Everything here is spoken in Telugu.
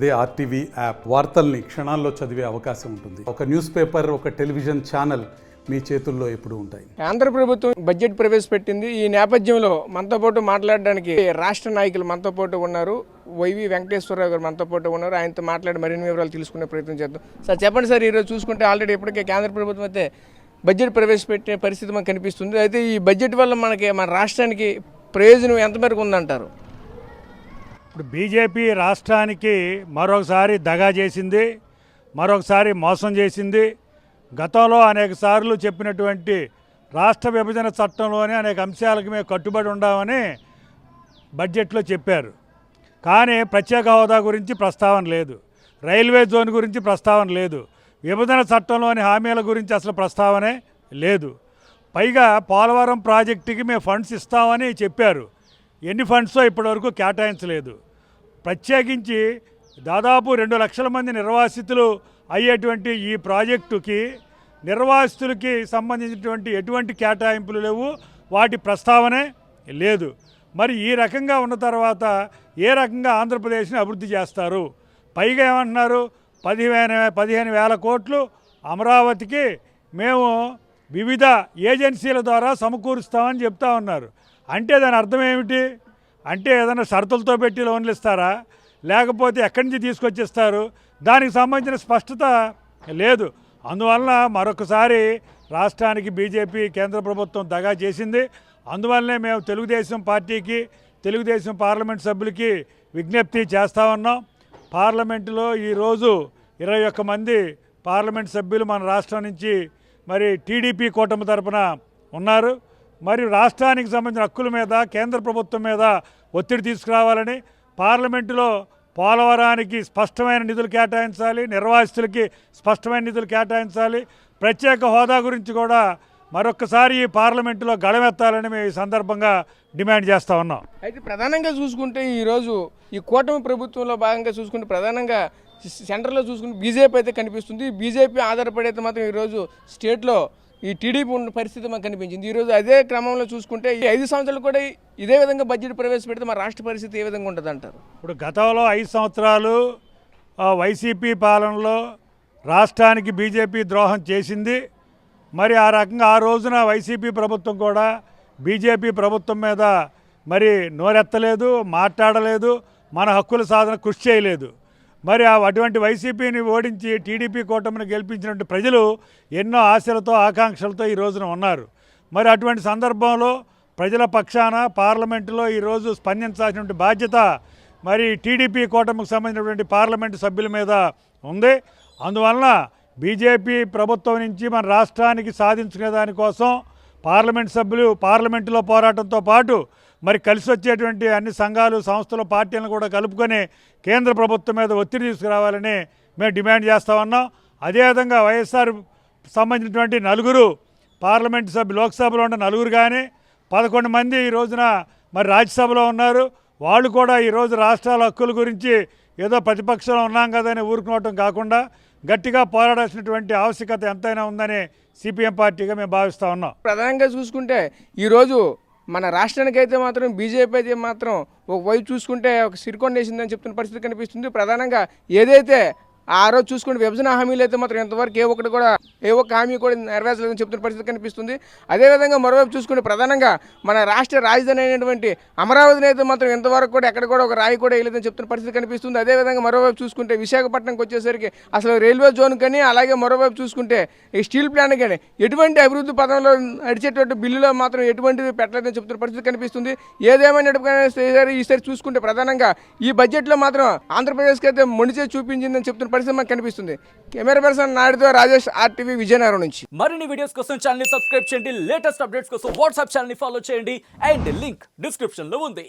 అదే ఆర్టీవీ యాప్ వార్తల్ని క్షణాల్లో చదివే అవకాశం ఉంటుంది. ఒక న్యూస్ పేపర్, ఒక టెలివిజన్ ఛానల్ మీ చేతుల్లో ఎప్పుడు ఉంటాయి. ఆంధ్ర ప్రభుత్వం బడ్జెట్ ప్రవేశపెట్టింది. ఈ నేపథ్యంలో మనతో పాటు మాట్లాడడానికి రాష్ట్ర నాయకులు మనతో పాటు ఉన్నారు. వైవి వెంకటేశ్వరరావు గారు మనతో పాటు ఉన్నారు. ఆయనతో మాట్లాడి మరిన్ని వివరాలు తెలుసుకునే ప్రయత్నం చేద్దాం. సార్ చెప్పండి సార్, ఈరోజు చూసుకుంటే ఆల్రెడీ ఇప్పటికే కేంద్ర ప్రభుత్వం అయితే బడ్జెట్ ప్రవేశపెట్టే పరిస్థితి మనకు కనిపిస్తుంది. అయితే ఈ బడ్జెట్ వల్ల మన రాష్ట్రానికి ప్రయోజనం ఎంత మేరకు ఉందంటారు? ఇప్పుడు బీజేపీ రాష్ట్రానికి మరొకసారి దగా చేసింది, మరొకసారి మోసం చేసింది. గతంలో అనేక సార్లు చెప్పినటువంటి రాష్ట్ర విభజన చట్టంలోని అనేక అంశాలకు మేము కట్టుబడి ఉండామని బడ్జెట్లో చెప్పారు. కానీ ప్రత్యేక హోదా గురించి ప్రస్తావన లేదు, రైల్వే జోన్ గురించి ప్రస్తావన లేదు, విభజన చట్టంలోని హామీల గురించి అసలు ప్రస్తావనే లేదు. పైగా పోలవరం ప్రాజెక్టుకి మేము ఫండ్స్ ఇస్తామని చెప్పారు. ఎన్ని ఫండ్సో ఇప్పటివరకు కేటాయించలేదు. ప్రత్యేకించి దాదాపు 2 లక్షల మంది నిర్వాసితులు అయ్యేటువంటి ఈ ప్రాజెక్టుకి నిర్వాసితులకి సంబంధించినటువంటి ఎటువంటి కేటాయింపులు లేవు, వాటి ప్రస్తావనే లేదు. మరి ఈ రకంగా ఉన్న తర్వాత ఏ రకంగా ఆంధ్రప్రదేశ్ని అభివృద్ధి చేస్తారు? పైగా ఏమంటున్నారు, 15,000 కోట్లు అమరావతికి మేము వివిధ ఏజెన్సీల ద్వారా సమకూరుస్తామని చెప్తా ఉన్నారు. అంటే దాని అర్థం ఏమిటి? అంటే ఏదైనా షరతులతో పెట్టి లోన్లు ఇస్తారా, లేకపోతే ఎక్కడి నుంచి తీసుకొచ్చిస్తారు? దానికి సంబంధించిన స్పష్టత లేదు. అందువలన మరొకసారి రాష్ట్రానికి బీజేపీ కేంద్ర ప్రభుత్వం దగా చేసింది. అందువల్లనే మేము తెలుగుదేశం పార్టీకి, తెలుగుదేశం పార్లమెంట్ సభ్యులకి విజ్ఞప్తి చేస్తూ ఉన్నాం. పార్లమెంటులో ఈరోజు 21 మంది పార్లమెంట్ సభ్యులు మన రాష్ట్రం నుంచి మరి టీడీపీ కూటమి తరపున ఉన్నారు. మరి రాష్ట్రానికి సంబంధించిన హక్కుల మీద కేంద్ర ప్రభుత్వం మీద ఒత్తిడి తీసుకురావాలని, పార్లమెంటులో పోలవరానికి స్పష్టమైన నిధులు కేటాయించాలి, నిర్వాసితులకి స్పష్టమైన నిధులు కేటాయించాలి, ప్రత్యేక హోదా గురించి కూడా మరొక్కసారి ఈ పార్లమెంటులో గళమెత్తాలని మేము ఈ సందర్భంగా డిమాండ్ చేస్తూ ఉన్నాం. అయితే ప్రధానంగా చూసుకుంటే ఈరోజు ఈ కూటమి ప్రభుత్వంలో భాగంగా చూసుకుంటే ప్రధానంగా సెంటర్లో చూసుకుంటే బీజేపీ అయితే కనిపిస్తుంది. బీజేపీ ఆధారపడైతే మాత్రం ఈరోజు స్టేట్లో ఈ టీడీపీ ఉన్న పరిస్థితి మనకు కనిపించింది. ఈరోజు అదే క్రమంలో చూసుకుంటే ఈ 5 సంవత్సరాలు కూడా ఇదే విధంగా బడ్జెట్ ప్రవేశపెడితే మన రాష్ట్ర పరిస్థితి ఏ విధంగా ఉంటుంది అంటారు? ఇప్పుడు గతంలో 5 సంవత్సరాలు వైసీపీ పాలనలో రాష్ట్రానికి బీజేపీ ద్రోహం చేసింది. మరి ఆ రకంగా ఆ రోజున వైసీపీ ప్రభుత్వం కూడా బీజేపీ ప్రభుత్వం మీద మరి నోరెత్తలేదు, మాట్లాడలేదు, మన హక్కుల సాధన కృషి చేయలేదు. మరి అటువంటి వైసీపీని ఓడించి టీడీపీ కూటమిని గెలిపించినటువంటి ప్రజలు ఎన్నో ఆశలతో, ఆకాంక్షలతో ఈ రోజున ఉన్నారు. మరి అటువంటి సందర్భంలో ప్రజల పక్షాన పార్లమెంటులో ఈరోజు స్పందించాల్సినటువంటి బాధ్యత మరి టీడీపీ కూటమికి సంబంధించినటువంటి పార్లమెంటు సభ్యుల మీద ఉంది. అందువలన బీజేపీ ప్రభుత్వం నుంచి మన రాష్ట్రానికి సాధించుకునే దానికోసం పార్లమెంట్ సభ్యులు పార్లమెంటులో పోరాటంతో పాటు మరి కలిసి వచ్చేటువంటి అన్ని సంఘాలు, సంస్థలు, పార్టీలను కూడా కలుపుకొని కేంద్ర ప్రభుత్వం మీద ఒత్తిడి తీసుకురావాలని మేము డిమాండ్ చేస్తూ ఉన్నాం. అదేవిధంగా వైఎస్ఆర్ సంబంధించినటువంటి 4 పార్లమెంటు సభ్యులు, లోక్సభలో ఉన్న 4 కానీ 11 మంది ఈ రోజున మరి రాజ్యసభలో ఉన్నారు. వాళ్ళు కూడా ఈరోజు రాష్ట్రాల హక్కుల గురించి ఏదో ప్రతిపక్షంలో ఉన్నాం కదని ఊరుకోవటం కాకుండా గట్టిగా పోరాడాల్సినటువంటి ఆవశ్యకత ఎంతైనా ఉందని సిపిఎం పార్టీగా మేము భావిస్తూ ఉన్నాం. ప్రధానంగా చూసుకుంటే ఈరోజు మన రాష్ట్రానికి అయితే మాత్రం బీజేపీ అయితే మాత్రం ఒకవైపు చూసుకుంటే ఒక సిరికొండ వేసిందని చెప్తున్న పరిస్థితి కనిపిస్తుంది. ప్రధానంగా ఏదైతే ఆ రోజు చూసుకుంటే విభజన హామీలు అయితే మాత్రం ఎంతవరకు ఏ ఒక్క హామీ కూడా నెరవేర్చలేదని చెప్తున్న పరిస్థితి కనిపిస్తుంది. అదేవిధంగా మరోవైపు చూసుకుంటే ప్రధానంగా మన రాష్ట్ర రాజధాని అయినటువంటి అమరావతిని అయితే మాత్రం ఎంతవరకు కూడా ఎక్కడ కూడా ఒక రాయి కూడా వేయలేదని చెప్తున్న పరిస్థితి కనిపిస్తుంది. అదేవిధంగా మరోవైపు చూసుకుంటే విశాఖపట్నంకి వచ్చేసరికి అసలు రైల్వే జోన్ కానీ, అలాగే మరోవైపు చూసుకుంటే ఈ స్టీల్ ప్లాంట్ కానీ ఎటువంటి అభివృద్ధి పదంలో నడిచేటువంటి బిల్లులో మాత్రం ఎటువంటివి పెట్టలేదని చెప్తున్న పరిస్థితి కనిపిస్తుంది. ఏదేమైనా ఈసారి చూసుకుంటే ప్రధానంగా ఈ బడ్జెట్లో మాత్రం ఆంధ్రప్రదేశ్కి అయితే మొండిచే చూపించిందని చెప్తున్న పరిస్థితి మనకు కనిపిస్తుంది. కెమెరా పర్సన్ నాయుడుతో రాజేష్, ఆర్టీవీ విజయనగరం నుంచి. మరిన్ని వీడియోస్ కోసం ఛానల్ ని సబ్స్క్రైబ్ చేయండి, లేటెస్ట్ అప్డేట్స్ కోసం వాట్సాప్ ఛానల్ ని ఫాలో చేయండి అండ్ లింక్ డిస్క్రిప్షన్ లో ఉంది.